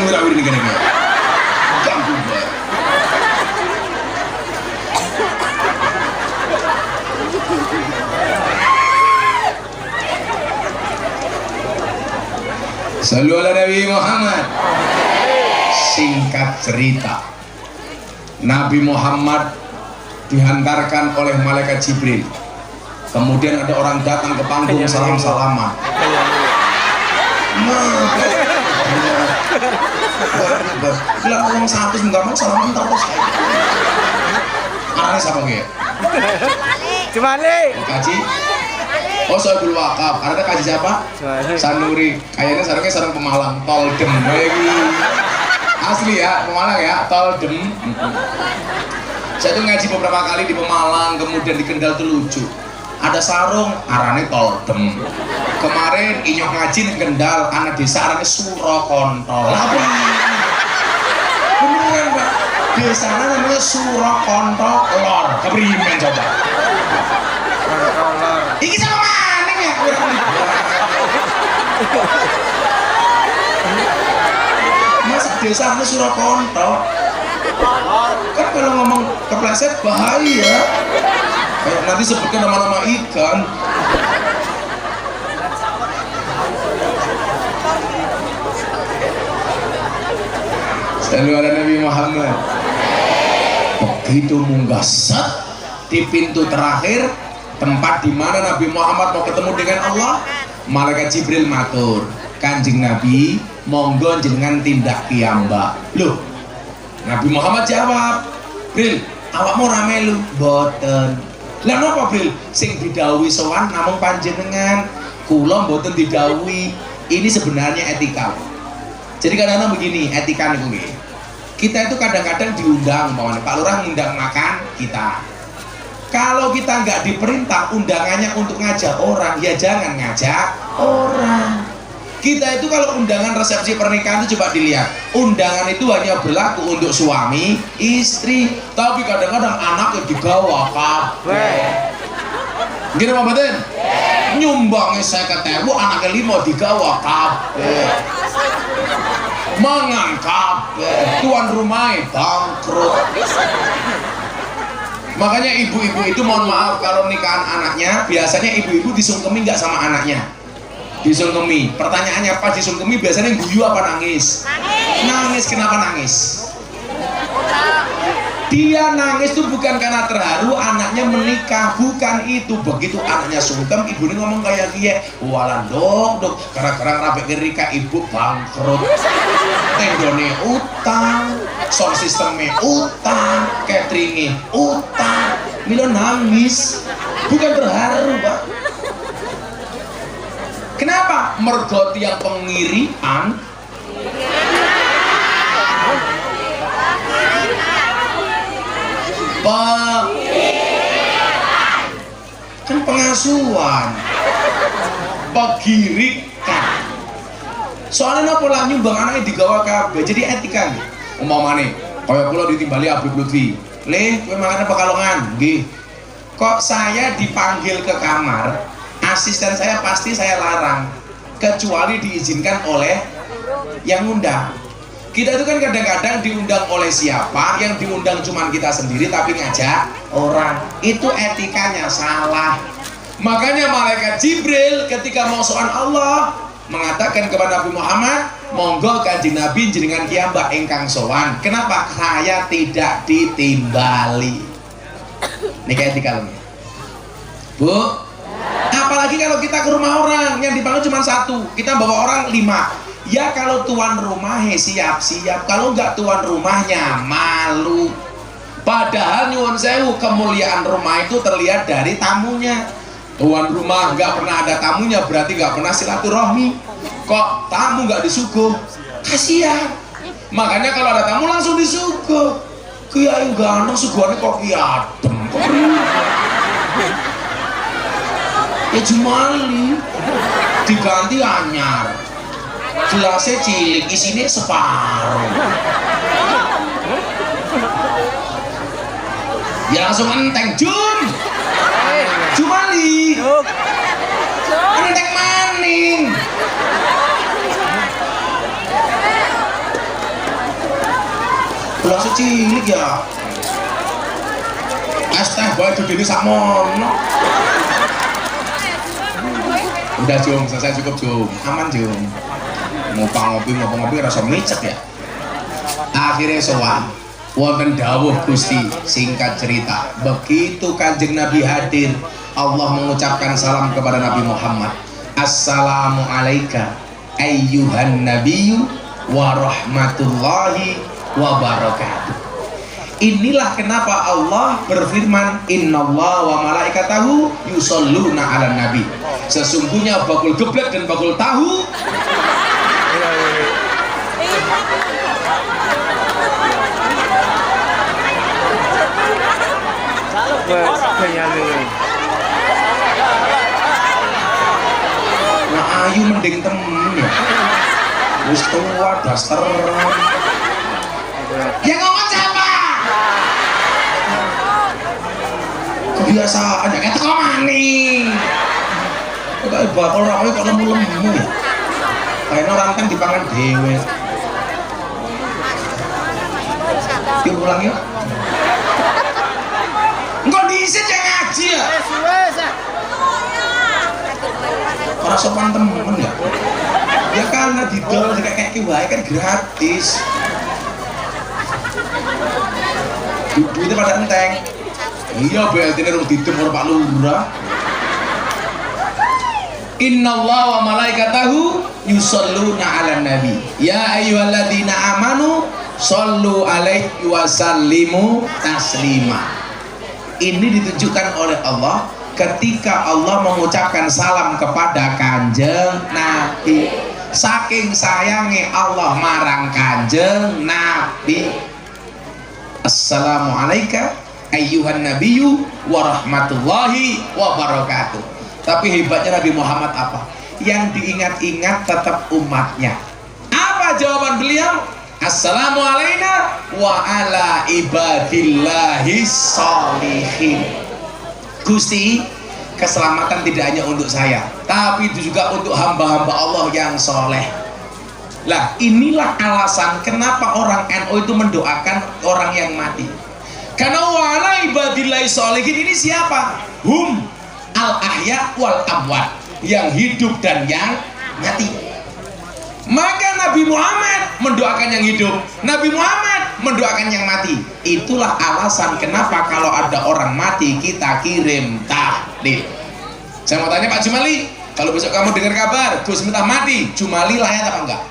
wirawiri nih gini. Ganggu banget. Sallu ala Nabi Muhammad. Singkat cerita, Nabi Muhammad dihantarkan oleh malaikat Jibril. Kemudian ada orang datang ke panggung salam-salaman. Bilang orang satu nggak mau salaman terus. Arahnya siapa gitu? Cumali. Kaji. Oh, Soebul Wakaf. Karena kaji siapa? Sanuri. Kayaknya sarung Pemalang. Toldem lagi. Asli ya, Pemalang ya. Toldem. Saya tuh ngaji beberapa kali di Pemalang, kemudian di Kendal tuh lucu. Ada sarung, arane Toldem. Kemarin inyok ngaji di Kendal, anak desa arane Surakontol. Beneran Pak. Desanya namanya Surakontol Lor. Keprimen coba. Iki sama maning ya. Mas desanya Surakontol. Kan kalau ngomong kepleset bahaya. Kayak nanti sebutkan nama-nama ikan. Sallu ala Nabi Muhammad. Begitu munggah set di pintu terakhir, tempat di mana Nabi Muhammad mau ketemu dengan Allah, malaikat Jibril matur, Kanjeng Nabi, monggo jenengan tindak piyambak. Loh, Nabi Muhammad jawab, Bril, awakmu ora melu? Boten. Lah napa Bril? Sing didhawuhi sowan namung panjenengan, kula mboten didhawuhi. Ini sebenarnya etika. Jadi kadang-kadang begini, etika niku nggih. Kita itu kadang-kadang diundang, Pak Lurah ngundang makan kita. Kalau kita nggak diperintah undangannya untuk ngajak orang, ya jangan ngajak orang. Kita itu kalau undangan resepsi pernikahan itu coba dilihat, undangan itu hanya berlaku untuk suami, istri, tapi kadang-kadang anak yang digawa kabeh. Gini Pak Batin? Nyumbangnya 50.000, anaknya 5 digawa kabeh. Mangan kabeh, tuan rumah bangkrut. Makanya ibu-ibu itu mohon maaf kalau nikahan anaknya, biasanya ibu-ibu disungkemi nggak sama anaknya? Disungkemi. Pertanyaannya apa disungkemi? Biasanya guyu apa nangis? Nangis. Kenapa nangis? Dia nangis itu bukan karena terharu anaknya menikah, bukan itu. Begitu anaknya sungkem, ibu ini ngomong kayak dia, walan dok, gara-gara rapi kerika ibu bangkrut, tendone utang, sound systemnya utang, cateringnya utang. Milo nangis, bukan terharu Pak. Kenapa? Mergo tiang pengirian kan pengasuhan pegirikan soalnya apa lah nyumbang anaknya digawa kabeh. Jadi etika nih umpamane kaya kula ditimbali Habib Lutfi le kowe mangane Pekalongan nggih kok saya dipanggil ke kamar asisten saya pasti saya larang kecuali diizinkan oleh yang undang. Kita itu kan kadang-kadang diundang oleh siapa, yang diundang cuma kita sendiri tapi ngajak orang. Itu etikanya salah. Makanya malaikat Jibril ketika mau soal Allah mengatakan kepada Nabi Muhammad, monggo Kanjeng Nabi jenengan kiyambak ingkang sowan. Kenapa? Saya tidak ditimbali. Niki etika lho. Bu, apalagi kalau kita ke rumah orang yang dipanggil cuma satu, kita bawa orang 5. Ya kalau tuan rumah siap-siap, kalau nggak tuan rumahnya malu. Padahal nyuwun sewu, kemuliaan rumah itu terlihat dari tamunya. Tuan rumah nggak pernah ada tamunya berarti nggak pernah silaturahmi. Kok tamu nggak disuguh? Kasihan. Makanya kalau ada tamu langsung disuguh. Kiai ganteng suguhannya kok kiadem. Ya Jumali diganti anyar. Gelasnya cilik, isinya separuh. Ya langsung enteng, Jumali enteng maning. Gelas cilik ya. Es teh bae dudene sakmono. Udah Jum, selesai cukup Jum. Aman Jum. Ngopi rasa micek ya. Akhirnya sowan wonten dawuh Gusti, singkat cerita, begitu Kanjeng Nabi hadir, Allah mengucapkan salam kepada Nabi Muhammad. Assalamu alayka ayyuhan nabiyyu wa rahmatullahi wa barakatuh. Inilah kenapa Allah berfirman, innallaha wa malaikatahu yusholluna 'alan nabi. Sesungguhnya bakul geblek dan bakul tahu nah ayu mending temen ya. Wis tua daster. Yang ngomong siapa? Kebiasaan ya kata komani. Kok bakal rawe kok lemu-lemu ya. Kayaknya orang kan dipangan dewe. Diulang yuk. Engkau diisi yang ngaji ya. Orang sopan temen ya. Ya karena didol kayak kiwai kan gratis. Duitnya pada enteng. Iya berarti ini harus ditemur Pak Lurah. Innallaha wa malaikatahu yusholluna 'alan nabi. Ya ayyuhalladzina amanu shollu alaihi wa sallimu taslima. Ini ditunjukkan oleh Allah ketika Allah mengucapkan salam kepada Kanjeng Nabi. Saking sayangnya Allah marang Kanjeng Nabi. Assalamualaikum ayyuhan nabiyyu wa rahmatullahi wa barakatuh. Tapi hebatnya Nabi Muhammad apa? Yang diingat-ingat tetap umatnya. Apa jawaban beliau? Assalamualaikum wa ala ibadillahis sholihin. Gusti, keselamatan tidak hanya untuk saya, tapi itu juga untuk hamba-hamba Allah yang soleh. Lah inilah alasan kenapa orang NU itu mendoakan orang yang mati. Karena wala ibadillahis sholihin ini siapa? Hum al ahya wal amwat, yang hidup dan yang mati. Maka Nabi Muhammad mendoakan yang hidup, Nabi Muhammad mendoakan yang mati. Itulah alasan kenapa kalau ada orang mati kita kirim tahlil. Saya mau tanya Pak Jumali, kalau besok kamu dengar kabar Gus Miftah mati, Jumali layak apa enggak?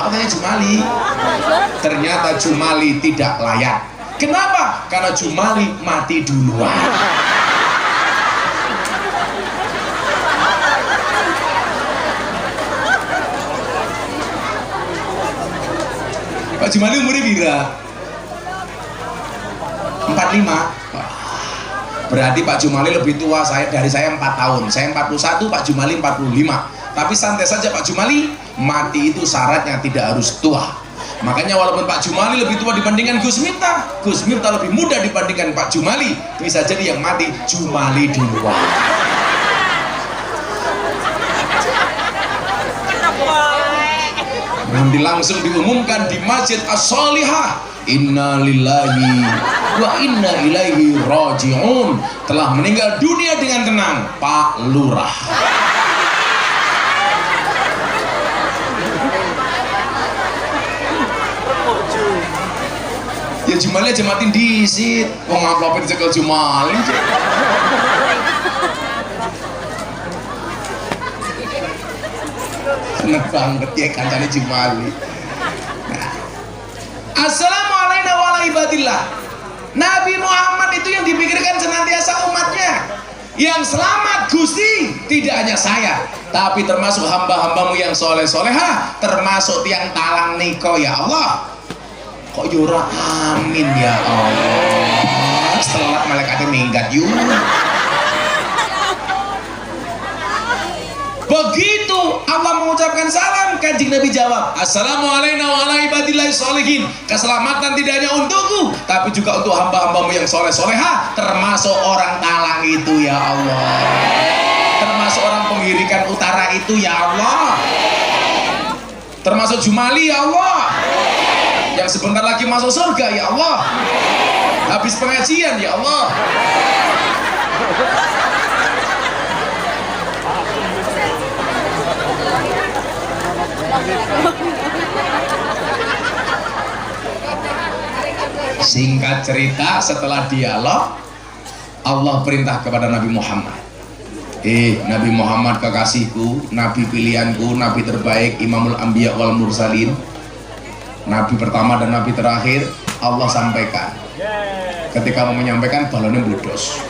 Aku tanya Jumali, ternyata Jumali tidak layak. Kenapa? Karena Jumali mati duluan. Pak Jumali umurnya pira? 45. Berarti Pak Jumali lebih tua dari saya 4 tahun. Saya 41, Pak Jumali 45. Tapi santai saja Pak Jumali, mati itu syaratnya tidak harus tua. Makanya walaupun Pak Jumali lebih tua dibandingkan Gus Miftah, Gus Miftah lebih muda dibandingkan Pak Jumali, bisa jadi yang mati Jumali duluan. Nanti langsung diumumkan di Masjid As-Sholihah, inna lillahi wa inna ilaihi raji'un, telah meninggal dunia dengan tenang Pak Lurah. Ya Jumali aja matiin disit, wong amplopnya dicekel Jumali. Seneng banget ya kancane Jumali. Nah. Assalamualaikum warahmatullahi wabarakatuh. Nabi Muhammad itu yang dipikirkan senantiasa umatnya. Yang selamat Gusti tidak hanya saya, tapi termasuk hamba-hambamu yang soleh-solehah, termasuk tiang talang niko ya Allah. Kok yura amin ya Allah. Setelah malaikatnya minggat yuk. Begitu Allah mengucapkan salam, Kanjeng Nabi jawab, Assalamualaikum warahmatullahi wabarakatuh. Keselamatan tidak hanya untukku, tapi juga untuk hamba-hambamu yang soleh-solehah, termasuk orang talang itu ya Allah, termasuk orang penggirikan utara itu ya Allah, termasuk Jumali ya Allah. yang sebentar lagi masuk surga ya Allah, habis pengajian ya Allah. Singkat cerita, setelah dialog, Allah perintah kepada Nabi Muhammad, Nabi Muhammad kekasihku, Nabi pilihanku, Nabi terbaik, Imamul Anbiya wal Mursalin, Nabi pertama dan Nabi terakhir. Allah sampaikan, ketika mau menyampaikan balonnya meledos.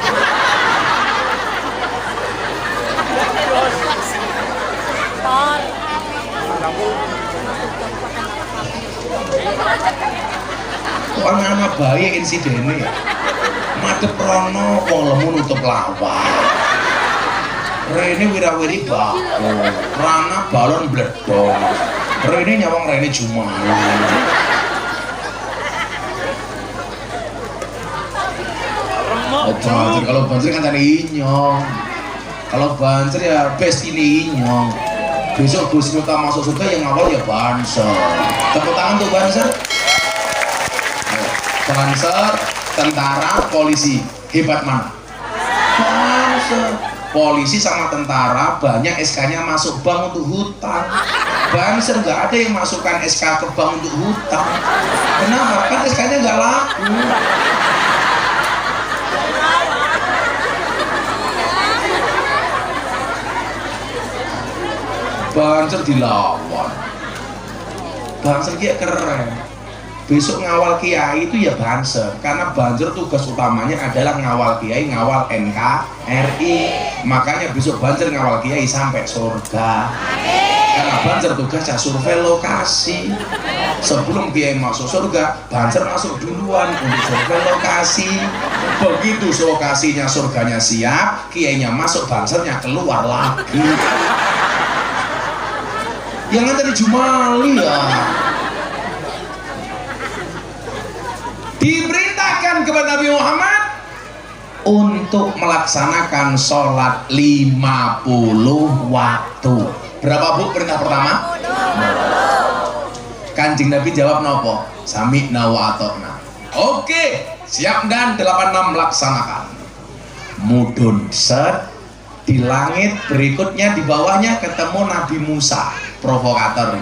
Orang anak bayi insidennya madep rono wong lemu nutup lawak. Rene wirawiri baku, rana balon bledok. Rene nyawang Rene Jumalan. Kalau banjir kan tadi inyong. Kalau banjir ya best ini inyong. Besok Gus Miftah masuk surga yang awal ya Banser. Tepuk tangan tuh Banser. Banser, tentara, polisi, hebat mana? Banser. Polisi sama tentara banyak SK-nya masuk bank untuk hutang. Banser nggak ada yang masukkan SK ke bank untuk hutang. Kenapa? Kan SK-nya nggak laku. Banser dilawan. Banser kayak keren. Besok ngawal kiai itu ya Banser, karena Banser tugas utamanya adalah ngawal kiai, ngawal NKRI. Makanya besok Banser ngawal kiai sampai surga. Karena Banser tugasnya survei lokasi. Sebelum kiai masuk surga, Banser masuk duluan untuk survei lokasi. Begitu lokasinya surganya siap, kiainya masuk, Bansernya keluar lagi. Yang ada di Jumali ya. Diperintahkan kepada Nabi Muhammad untuk melaksanakan sholat 50 waktu. Berapa bu perintah pertama? Kanjeng Nabi jawab nopo? Sami'na wa ata'na. Oke, siap dan 86 laksanakan. Mudun set di langit berikutnya, di bawahnya ketemu Nabi Musa, provokator.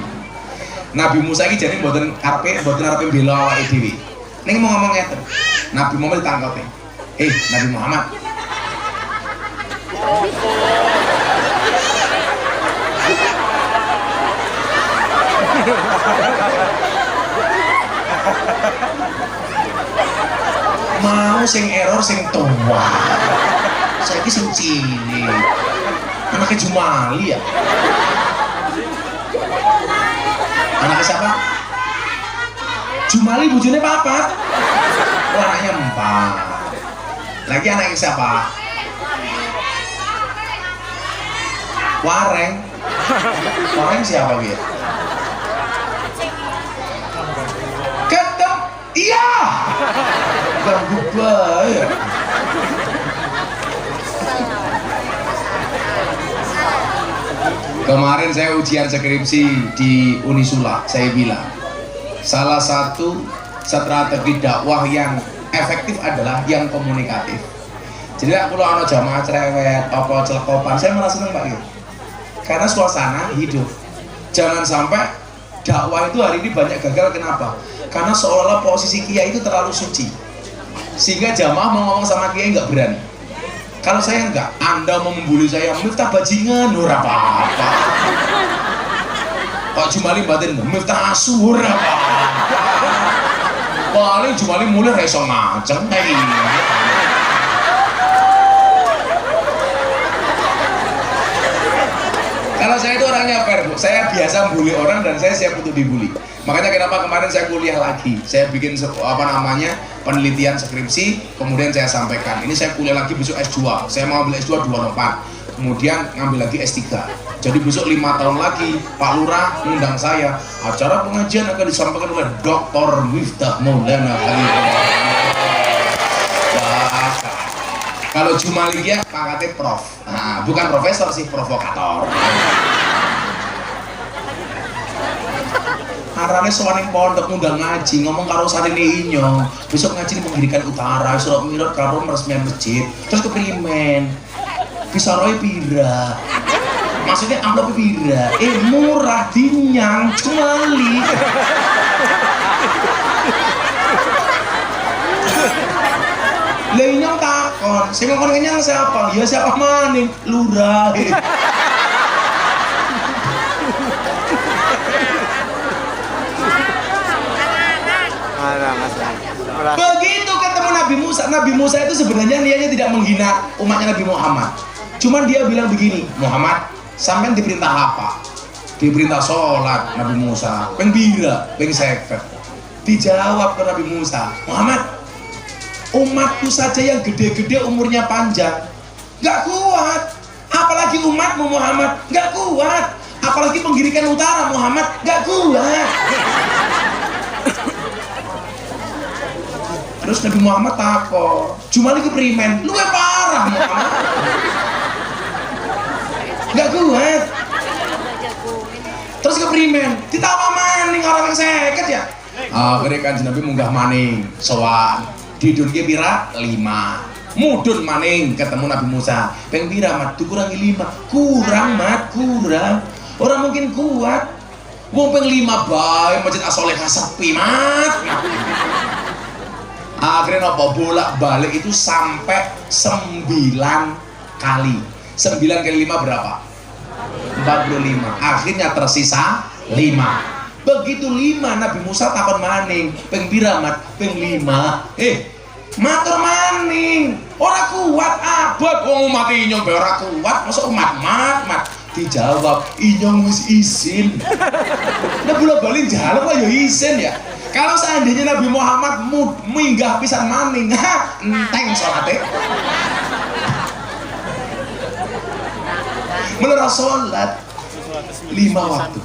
Nabi Musa ini jadi mboten arepe bela awake dhewe. Ning mau ngomong ngeten, Nabi Muhammad ditangkap nih. Nabi Muhammad. Mau sing error sing tua. Saiki sing cilik. Anaknya Jumali ya. Anaknya siapa? Jumali bujune papat. Oh, anaknya 4. Lagi anaknya siapa? Wareng. Wareng siapa gitu? Ketemu. Iya. Ganggu banget. Kemarin saya ujian skripsi di Unisula, saya bilang salah satu strategi dakwah yang efektif adalah yang komunikatif. Jadi kalau ada jamaah cerewet, apa celekopan, saya malah seneng Pak. Karena suasana hidup. Jangan sampai dakwah itu hari ini banyak gagal. Kenapa? Karena seolah-olah posisi kiai itu terlalu suci, sehingga jamaah mau ngomong sama kiai nggak berani. Kalau saya enggak, Anda mau membuli saya, Miftah bajingan, ora apa-apa. Pak Jumali batin, Miftah asu, ora apa-apa. Paling Jumali mulai reso ngaceng kayak gini. Kalau saya itu orangnya fair, Bu. Saya biasa membuli orang dan saya siap untuk dibully. Makanya kenapa kemarin saya kuliah lagi. Saya bikin penelitian skripsi, kemudian saya sampaikan. Ini saya kuliah lagi besok S2. Saya mau ambil S2 24. Kemudian ngambil lagi S3. Jadi besok 5 tahun lagi Pak Lurah mengundang saya. Acara pengajian akan disampaikan oleh Dr. Miftah Maulana Khalifah. Kalau Jumali ya pangkatnya prof. Nah, bukan profesor sih, provokator. arane sowan ning pondok ngundang ngaji, ngomong karo sarine inyong. Besok ngaji ning penggirikan utara, surat mirot karo peresmian masjid. Terus keprimen? Pisaroi pira? Maksudnya amplop pira? Murah dinyang, cumali. Lah inyong takon, sing ngomong kenyang siapa? Ya siapa maning? Lurah. Begitu ketemu Nabi Musa. Nabi Musa itu sebenarnya niatnya tidak menghina umatnya Nabi Muhammad. Cuman dia bilang begini, Muhammad, sampean diperintah apa? Diperintah sholat Nabi Musa. Peng bira, peng seket. Dijawab ke Nabi Musa, Muhammad, umatku saja yang gede-gede umurnya panjang gak kuat, apalagi umatmu Muhammad, gak kuat, apalagi penggirikan utara Muhammad, gak kuat. Terus Nabi Muhammad takut, cuma lagi perimen, lu parah Muhammad, gak kuat. Terus ke perimen, ditambah maning orang yang seket ya. Akhirnya kan Nabi munggah maning, sowan di dunia pira 5, mudun maning ketemu Nabi Musa. Peng pira mat, dikurangi 5, kurang mat, kurang. Orang mungkin kuat. Wong peng 5 bae masjid As-Sholehah sepi mat. Akhirnya nopo bolak balik itu sampai 9 kali. 9 kali 5 berapa? 45. Akhirnya tersisa 5. Begitu 5 Nabi Musa takon maning, peng pira mat, peng 5. Matur maning, ora kuat abot wong umat inyong be ora kuat, masa umat mat. Dijawab, inyong wis izin. Nah bola-bali njaluk lah ya izin ya. Kalau seandainya Nabi Muhammad minggah pisan maning, enteng salate. Menurut salat 5 waktu.